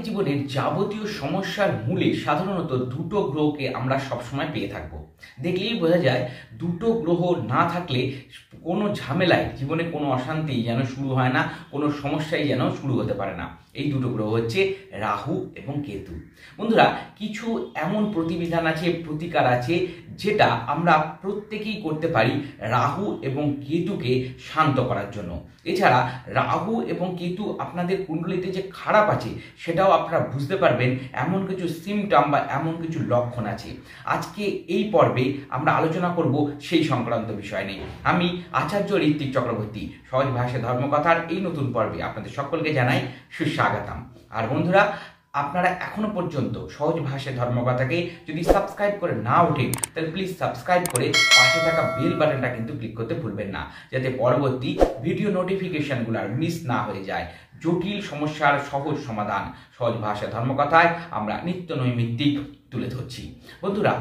জীবনের যাবতীয় সমস্যার মূলে সাধারণত দুটো গ্রহকে আমরা সবসময় পেয়ে থাকবো। দেখলেই বোঝা যায় দুটো গ্রহ না থাকলে কোনো ঝামেলায় জীবনে কোনো অশান্তি যেন শুরু হয় না, কোনো সমস্যাই যেন শুরু হতে পারে না। এই দুটো গ্রহ হচ্ছে রাহু এবং কেতু। বন্ধুরা, কিছু এমন প্রতিবিধান আছে, প্রতিকার আছে, যেটা আমরা প্রত্যেকেই করতে পারি রাহু এবং কেতুকে শান্ত করার জন্য। এছাড়া রাহু এবং কেতু আপনাদের কুণ্ডলিতে যে খারাপ আছে সেটাও আপনারা বুঝতে পারবেন, এমন কিছু সিমটম বা এমন কিছু লক্ষণ আছে। আজকে এই পর্বে আমরা আলোচনা করব সেই সংক্রান্ত বিষয় নিয়ে। আমি আচার্য ঋত্বিক চক্রবর্তী, সহজ ভাষায় ধর্মকথার এই নতুন পর্বে আপনাদের সকলকে জানাই সুস্বাগতম। আর বন্ধুরা, আপনারা এখনো পর্যন্ত সহজ ভাষায় ধর্মকথাকে যদি সাবস্ক্রাইব করে না ওঠেন, তাহলে প্লিজ সাবস্ক্রাইব করে পাশে থাকা বেল বাটনটা কিন্তু ক্লিক করতে ভুলবেন না, যাতে পরবর্তী ভিডিও নোটিফিকেশনগুলো আর মিস না হয়ে যায়। জটিল সমস্যার সহজ সমাধান সহজ ভাষায় ধর্মকথায় আমরা নিত্য নৈমিত্তিক তুলে ধরছি। বন্ধুরা,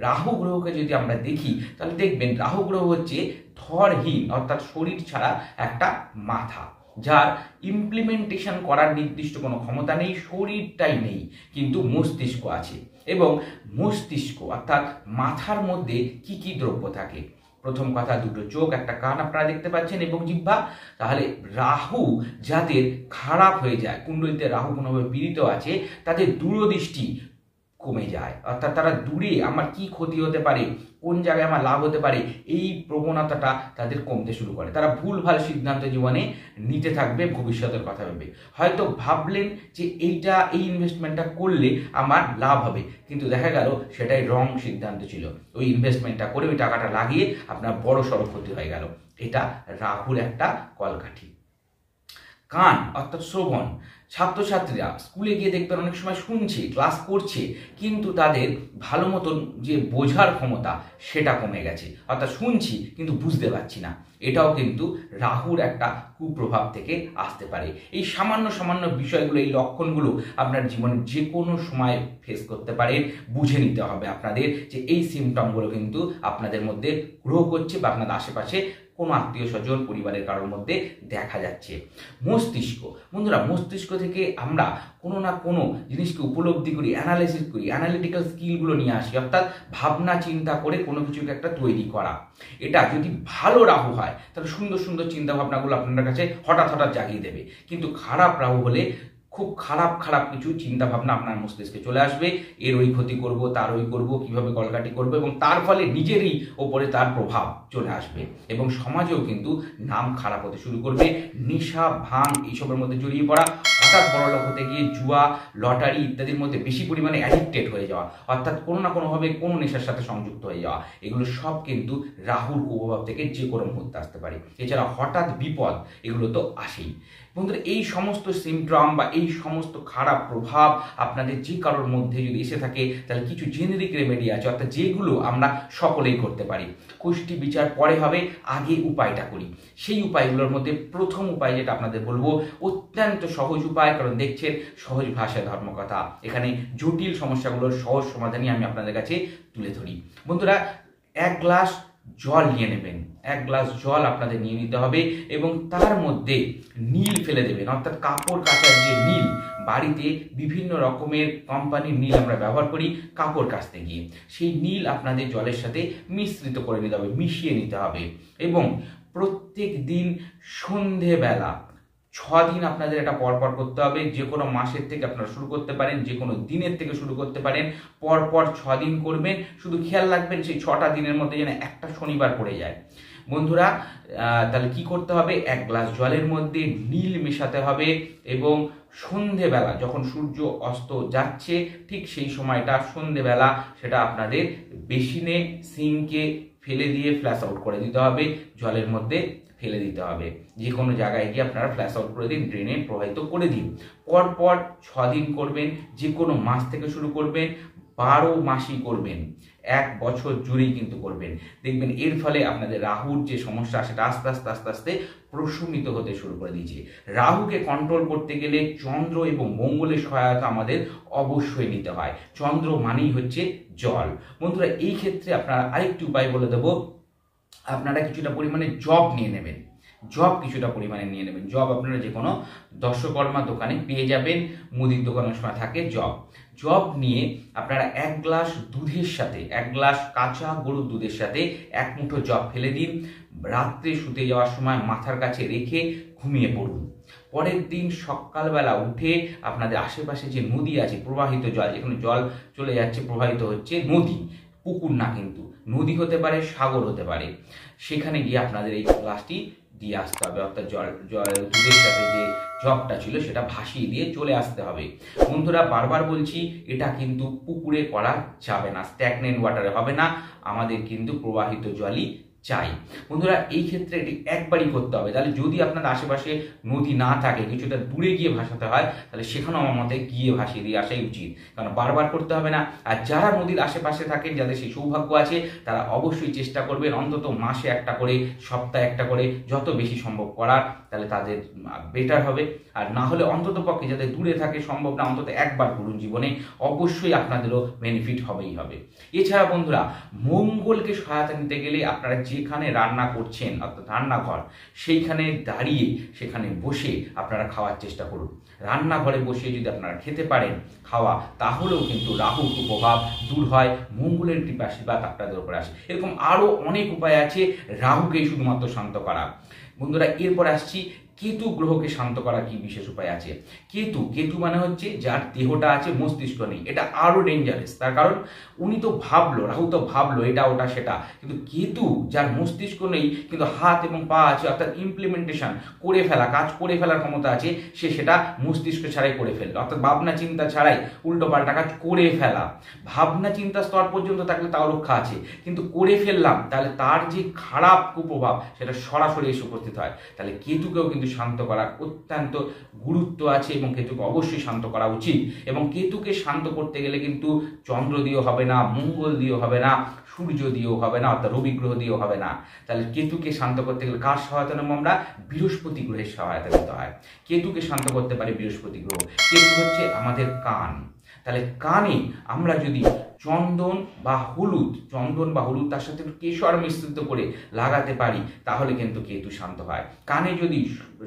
রাহু গ্রহকে যদি আমরা দেখি, তাহলে দেখবেন রাহু গ্রহ হচ্ছে ধরহীন, অর্থাৎ শরীর ছাড়া একটা মাথা, যার ইমপ্লিমেন্টেশন করার নির্দিষ্ট কোনো ক্ষমতা নেই, শরীরটাই নেই, কিন্তু মস্তিষ্ক আছে। এবং মস্তিষ্ক অর্থাৎ মাথার মধ্যে কি কি দ্রব্য থাকে? প্রথম কথা, দুটো চোখ, একটা কান আপনারা দেখতে পাচ্ছেন এবং জিহ্বা। তাহলে রাহু যাদের খারাপ হয়ে যায়, কুণ্ডলিতে রাহু কোনোভাবে পীড়িত আছে, তাদের দূরদৃষ্টি কমে যায়, অর্থাৎ তারা দূরে আমার কি ক্ষতি হতে পারে, কোন জায়গায় আমার লাভ হতে পারে, এই প্রবণতাটা তাদের কমতে শুরু করে। তারা ভুলভাল সিদ্ধান্ত জীবনে নিতে থাকবে ভবিষ্যতের কথা ভেবে। হয়তো ভাবলেন যে এই ইনভেস্টমেন্টটা করলে আমার লাভ হবে, কিন্তু দেখা গেল সেটাই রং সিদ্ধান্ত ছিল। ওই ইনভেস্টমেন্টটা করে ওই টাকাটা লাগিয়ে আপনার বড় সড়ো ক্ষতি হয়ে গেল। এটা রাহুর একটা কলকাঠি। কান অর্থাৎ শ্রবণ, ছাত্রছাত্রীরা স্কুলে গিয়ে দেখবেন অনেক সময় শুনছে, ক্লাস করছে, কিন্তু তাদের ভালো মতন যে বোঝার ক্ষমতা সেটা কমে গেছে, অর্থাৎ শুনছি কিন্তু বুঝতে পারছি না। এটাও কিন্তু রাহুর একটা কুপ্রভাব থেকে আসতে পারে। এই সামান্য সামান্য বিষয়গুলো, এই লক্ষণগুলো আপনার জীবনের যে কোনো সময় ফেস করতে পারেন। বুঝে নিতে হবে আপনাদের যে এই সিমটমগুলো কিন্তু আপনাদের মধ্যে গ্রো করছে বা আপনাদের আশেপাশে কোনো আত্মীয় স্বজন পরিবারের কারোর মধ্যে দেখা যাচ্ছে। মস্তিষ্ক, বন্ধুরা, মস্তিষ্ক থেকে আমরা কোনো না কোনো জিনিসকে উপলব্ধি করি, অ্যানালাইসিস করি, অ্যানালিটিক্যাল স্কিলগুলো নিয়ে আসি, অর্থাৎ ভাবনা চিন্তা করে কোনো কিছুকে একটা তৈরি করা। এটা যদি ভালো রাহু হয়, তাহলে সুন্দর সুন্দর চিন্তা ভাবনাগুলো আপনার কাছে হঠাৎ হঠাৎ জাগিয়ে দেবে। কিন্তু খারাপ রাহু হলে খুব খারাপ খারাপ কিছু চিন্তা ভাবনা আপনার মস্তিষ্কে চলে আসবে। এর ওই ক্ষতি করব, তার ওই করব, কিভাবে কলকাঠি করবো, এবং তার ফলে নিজেরই ওপরে তার প্রভাব চলে আসবে এবং সমাজেও কিন্তু নাম খারাপ হতে শুরু করবে। নেশা, ভাঙ এইসবের মধ্যে জড়িয়ে পড়া, হঠাৎ বড়লোক হতে গিয়ে জুয়া, লটারি ইত্যাদির মধ্যে বেশি পরিমাণে অ্যাডিক্টেড হয়ে যাওয়া, অর্থাৎ কোনো না কোনোভাবে কোনো নেশার সাথে সংযুক্ত হয়ে যাওয়া, এগুলো সব কিন্তু রাহুর কুপ্রভাব থেকে যে কোনো মুহূর্তে আসতে পারে। এছাড়া হঠাৎ বিপদ, এগুলো তো আসেই। বন্ধুরা, এই সমস্ত সিমটম বা এই সমস্ত খারাপ প্রভাব আপনাদের যে কারোর মধ্যে যদি এসে থাকে, তাহলে কিছু জেনেরিক রেমেডি আছে, অর্থাৎ যেগুলো আমরা সকলেই করতে পারি। কুষ্টি বিচার পরে হবে, আগে উপায়টা করি। সেই উপায়গুলোর মধ্যে প্রথম উপায় যেটা আপনাদের বলবো, অত্যন্ত সহজ উপায়, কারণ দেখছেন সহজ ভাষায় ধর্মকথা, এখানে জটিল সমস্যাগুলোর সহজ সমাধানই আমি আপনাদের কাছে তুলে ধরি। বন্ধুরা, এক গ্লাস জল নিয়ে নেবেন, এক গ্লাস জল আপনাদের নিয়ে নিতে হবে এবং তার মধ্যে নীল ফেলে দেবেন, অর্থাৎ কাপড় কাচার যে নীল, বাড়িতে বিভিন্ন রকমের কোম্পানির নীল আমরা ব্যবহার করি কাপড় কাচতে গিয়ে, সেই নীল আপনাদের জলের সাথে মিশ্রিত করে নিতে হবে, মিশিয়ে নিতে হবে। এবং প্রত্যেক দিন সন্ধেবেলা 6 দিন আপনাদের এটা পরপর করতে হবে। যে কোনো মাসের থেকে আপনারা শুরু করতে পারেন, যে কোনো দিনের থেকে শুরু করতে পারেন। পরপর 6 দিন করবেন। শুধু খেয়াল রাখবেন সেই 6টা দিনের মধ্যে যেন একটা শনিবার পড়ে যায়। বন্ধুরা, তাহলে কি করতে হবে? এক গ্লাস জলের মধ্যে নীল মেশাতে হবে এবং সন্ধেবেলা যখন সূর্য অস্ত যাচ্ছে ঠিক সেই সময়টা সন্ধেবেলা সেটা আপনাদের বেসিনে, সিঙ্কে ফেলে দিয়ে ফ্ল্যাশ আউট করে দিতে হবে, জলের মধ্যে ফেলে দিতে হবে। যে কোনো জায়গায় গিয়ে আপনারা ফ্ল্যাশ আউট করে দিন, ড্রেনে প্রবাহিত করে দিন। পরপর 6 দিন করবেন, যে কোনো মাস থেকে শুরু করবেন, 12 মাসই করবেন, 1 বছর জুড়েই কিন্তু করবেন। দেখবেন এর ফলে আপনাদের রাহুর যে সমস্যা সেটা আস্তে আস্তে আস্তে আস্তে প্রশমিত হতে শুরু করে দিয়েছে। রাহুকে কন্ট্রোল করতে গেলে চন্দ্র এবং মঙ্গলের সহায়তা আমাদের অবশ্যই নিতে হয়। চন্দ্র মানেই হচ্ছে জল। বন্ধুরা, এই ক্ষেত্রে আপনারা আরেকটি উপায় বলে দেব, আপনারা কিছুটা পরিমাণে জব নিয়ে নেবেন। জব কিছুটা পরিমাণে নিয়ে নেবেন। জব আপনারা যে কোনো দশকর্মা দোকানে পেয়ে যাবেন, মুদির দোকানের সময় থাকে জব। জব নিয়ে আপনারা 1 গ্লাস দুধের সাথে, 1 গ্লাস কাঁচা গরুর দুধের সাথে 1 মুঠো জব ফেলে দিন। রাত্রে শুতে যাওয়ার সময় মাথার কাছে রেখে ঘুমিয়ে পড়ুন। পরের দিন সকালবেলা উঠে আপনাদের আশেপাশে যে নদী আছে, প্রবাহিত জল, যেখানে জল চলে যাচ্ছে, প্রবাহিত হচ্ছে, নদী, পুকুর না কিন্তু, নদী হতে পারে, সাগর হতে পারে, সেখানে গিয়ে আপনাদের এই গ্লাসটি দিয়ে আসতে হবে। অর্থাৎ দুধের সাথে যে জবটা ছিল সেটা ভাসিয়ে দিয়ে চলে আসতে হবে। বন্ধুরা, বারবার বলছি, এটা কিন্তু পুকুরে করা যাবে না, স্ট্যাগনেন্ট ওয়াটারে হবে না, আমাদের কিন্তু প্রবাহিত জলই চাই। বন্ধুরা, এই ক্ষেত্রে এটি একবারই করতে হবে। তাহলে যদি আপনাদের আশেপাশে নদী না থাকে, কিছুটা দূরে গিয়ে ভাসাতে হয়, তাহলে সেখানেও আমার মতে গিয়ে ভাসিয়ে দিয়ে আসাই উচিত, কারণ বারবার করতে হবে না। আর যারা নদীর আশেপাশে থাকেন, যাদের সেই সৌভাগ্য আছে, তারা অবশ্যই চেষ্টা করবেন অন্তত মাসে একটা করে, সপ্তাহে একটা করে, যত বেশি সম্ভব করার, তাহলে তাদের বেটার হবে। আর না হলে অন্তত পক্ষে যাদের দূরে থাকে, সম্ভব না, অন্তত একবার করুন জীবনে, অবশ্যই আপনাদেরও বেনিফিট হবেই হবে। এছাড়া বন্ধুরা, মঙ্গলকে সহায়তা নিতে গেলে আপনারা যেখানে রান্না করছেন, অর্থাৎ রান্নাঘর, সেইখানে দাঁড়িয়ে, সেখানে বসে আপনারা খাওয়ার চেষ্টা করুন। রান্নাঘরে বসে যদি আপনারা খেতে পারেন খাওয়া, তাহলেও কিন্তু রাহুর কুপ্রভাব দূর হয়, মঙ্গলের কৃপা আশীর্বাদ আপনাদের উপরে আসে। এরকম আরও অনেক উপায় আছে রাহুকে শুধুমাত্র শান্ত করা। বন্ধুরা, এরপর আসছি কেতু গ্রহকে শান্ত করার কি বিশেষ উপায় আছে। কেতু মানে হচ্ছে যার দেহটা আছে, মস্তিষ্ক নেই, এটা আরো ডেঞ্জারাস। তার কারণ উনি তো ভাবলো, রাহু তো ভাবলো এটা ওটা সেটা, কিন্তু কেতু যার মস্তিষ্ক নেই কিন্তু হাত এবং পা আছে, অর্থাৎ ইমপ্লিমেন্টেশন করে ফেলা, কাজ করে ফেলার ক্ষমতা আছে, সে সেটা মস্তিষ্ক ছাড়াই করে ফেললো, অর্থাৎ ভাবনা চিন্তা ছাড়াই উল্টো পাল্টা কাজ করে ফেলা। ভাবনা চিন্তা স্তর পর্যন্ত থাকলে তাও রক্ষা আছে, কিন্তু করে ফেললাম, তাহলে তার যে খারাপ কুপ্রভাব সেটা সরাসরি এসে উপস্থিত হয়। তাহলে কেতুকেও কিন্তু শান্ত করার অত্যন্ত গুরুত্ব আছে এবং কেতুকে অবশ্যই শান্ত করা উচিত। এবং কেতুকে শান্ত করতে গেলে কিন্তু চন্দ্র দিয়েও হবে না, মঙ্গল দিয়েও হবে না, সূর্য দিয়েও হবে না, অর্থাৎ রবি গ্রহ দিয়েও হবে না। তাহলে কেতুকে শান্ত করতে গেলে কার সহায়তা নেব আমরা? বৃহস্পতি গ্রহের সহায়তা নিতে হয়। কেতুকে শান্ত করতে পারে বৃহস্পতি গ্রহ। কেতু হচ্ছে আমাদের কান। তাহলে কানে আমরা যদি চন্দন বা হলুদ তার সাথে কেশর মিশ্রিত করে লাগাতে পারি, তাহলে কিন্তু কেতু শান্ত হয়। কানে যদি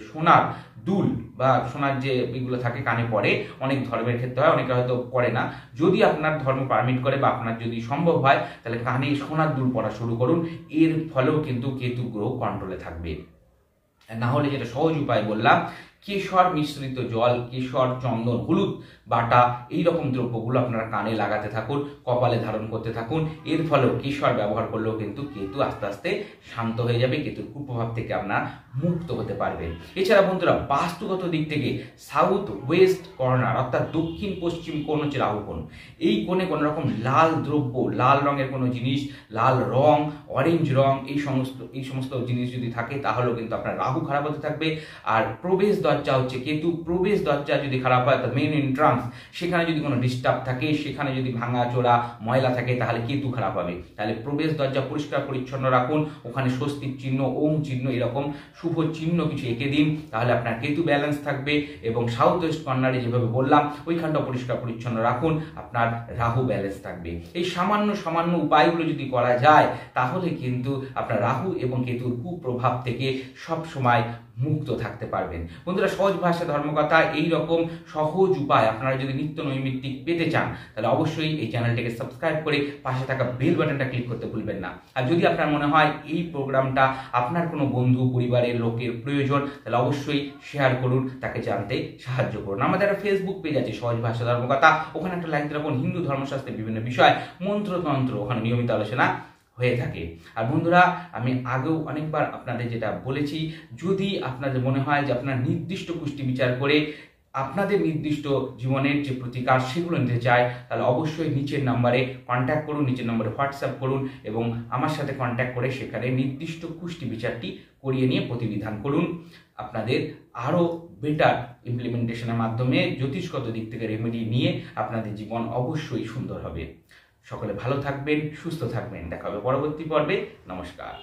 সোনার দুল বা সোনার যে এগুলো থাকে কানে পড়ে, অনেক ধর্মের ক্ষেত্রে হয়, অনেকে হয়তো পড়ে না, যদি আপনার ধর্ম পারমিট করে বা আপনার যদি সম্ভব হয়, তাহলে কানে সোনার দুল পড়া শুরু করুন। এর ফলেও কিন্তু কেতু গ্রহ কন্ট্রোলে থাকবে। না হলে যেটা সহজ উপায় বললাম, কেশর মিশ্রিত জল, কেশর, চন্দন, হলুদ বাটা, এই রকম দ্রব্যগুলো আপনারা কানে লাগাতে থাকুন, কপালে ধারণ করতে থাকুন। এর ফলেও কেশর ব্যবহার করলেও কিন্তু কেতু আস্তে আস্তে শান্ত হয়ে যাবে, কেতুর কুপ্রভাব থেকে আপনারা মুক্ত হতে পারবেন। এছাড়া বন্ধুরা, বাস্তুগত দিক থেকে সাউথ ওয়েস্ট কর্নার, অর্থাৎ দক্ষিণ পশ্চিম কোণ হচ্ছে রাহু কোণ। এই কোণে কোনো রকম লাল দ্রব্য, লাল রঙের কোনো জিনিস, লাল রং, অরেঞ্জ রং, এই সমস্ত জিনিস যদি থাকে, তাহলেও কিন্তু আপনার রাহু খারাপ হতে থাকবে। আর প্রবেশ দরজা হচ্ছে কেতু, প্রবেশ দরজা যদি খারাপ হয়, মেইন এন্ট্রান্স, সেখানে যদি কোনো ডিস্টার্ব থাকে, সেখানে যদি ভাঙা চোরা ময়লা থাকে, তাহলে কেতু খারাপ হবে। তাহলে প্রবেশ দরজা পরিষ্কার পরিচ্ছন্ন রাখুন, ওখানে স্বস্তিক চিহ্ন, ওম চিহ্ন, এরকম শুভ চিহ্ন কিছু এঁকে দিন, তাহলে আপনার কেতু ব্যালেন্স থাকবে। এবং সাউথ ওয়েস্ট কর্নারে যেভাবে বললাম, ওইখানটা পরিষ্কার পরিচ্ছন্ন রাখুন, আপনার রাহু ব্যালেন্স থাকবে। এই সামান্য উপায়গুলো যদি করা যায়, তাহলে কিন্তু আপনার রাহু এবং কেতুর কুপ্রভাব থেকে সব সময় মুক্ত থাকতে পারবেন। বন্ধুরা, সহজ ভাষা ধর্মকথা, এই রকম সহজ উপায় আপনারা যদি নিত্য নৈমিত্তিক পেতে চান, তাহলে অবশ্যই এই চ্যানেলটিকে সাবস্ক্রাইব করে পাশে থাকা বেল বাটনটা ক্লিক করতে ভুলবেন না। আর যদি আপনার মনে হয় এই প্রোগ্রামটা আপনার কোনো বন্ধু পরিবারের লোকের প্রয়োজন, তাহলে অবশ্যই শেয়ার করুন, তাকে জানতে সাহায্য করুন। আমাদের একটা ফেসবুক পেজ আছে, সহজ ভাষা ধর্মকথা, ওখানে একটা লাইক রাখুন। হিন্দু ধর্মশাস্ত্রের বিভিন্ন বিষয়, মন্ত্রতন্ত্র, ওখানে নিয়মিত আলোচনা হয়ে থাকে। আর বন্ধুরা, আমি আগেও অনেকবার আপনাদের যেটা বলেছি, যদি আপনাদের মনে হয় যে আপনার নির্দিষ্ট কুষ্টি বিচার করে আপনাদের নির্দিষ্ট জীবনের যে প্রতিকার সেগুলো নিতে চায়, তাহলে অবশ্যই নিচের নাম্বারে কন্ট্যাক্ট করুন, নিচের নাম্বারে হোয়াটসঅ্যাপ করুন এবং আমার সাথে কন্ট্যাক্ট করে সেখানে নির্দিষ্ট কুষ্টি বিচারটি করিয়ে নিয়ে প্রতিবিধান করুন। আপনাদের আরও বেটার ইমপ্লিমেন্টেশনের মাধ্যমে জ্যোতিষগত দিক থেকে রেমেডি নিয়ে আপনাদের জীবন অবশ্যই সুন্দর হবে। সকলে ভালো থাকবেন, সুস্থ থাকবেন। দেখা হবে পরবর্তী পর্বে। নমস্কার।